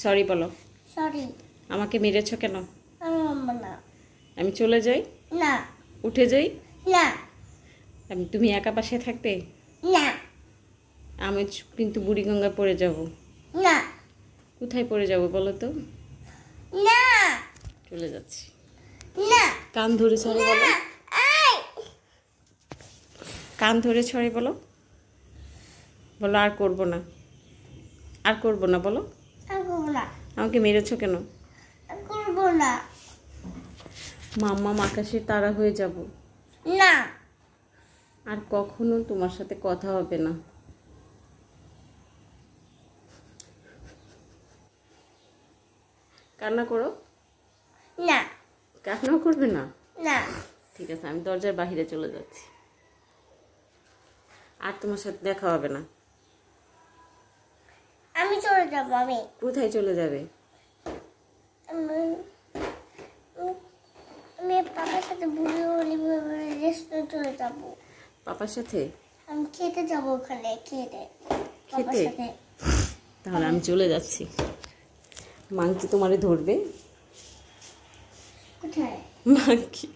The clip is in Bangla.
সরি বলো। সরি। আমাকে মেরেছো কেন? আমি না। আমি চলে যাই? না। উঠে যাই? না। তুমি একা পাশে থাকবে? না। আমি কিন্তু বুড়িগঙ্গা পড়ে যাব। না। কোথায় পড়ে যাব বলো তো? না। চলে যাচ্ছি। না। কান ধরে সরি বলো। কান ধরে সরি বলো। বলো আর করব না। আর করব না বলো। আমাকে মেরেছো কেন? করব না। মাম্মা আকাশে তারা হয়ে যাব। না। আর কখনো তোমার সাথে কথা হবে না। কান্না করো না। কান্না করবে না? না। ঠিক আছে, আমি দরজার বাইরে চলে যাচ্ছি। আর তোমার সাথে দেখা হবে না। আমি চলে যাব। আমি কোথায় চলে যাবে? আমি পাপার সাথে রেস্টুরেন্ট চলে যাব। পাপার সাথে? আমি খেতে যাব ওখানে। পাপার খেতে? সাথে। তাহলে আমি চলে যাচ্ছি। মাংকি তোমারে ধরবে। কোথায়? মাংকি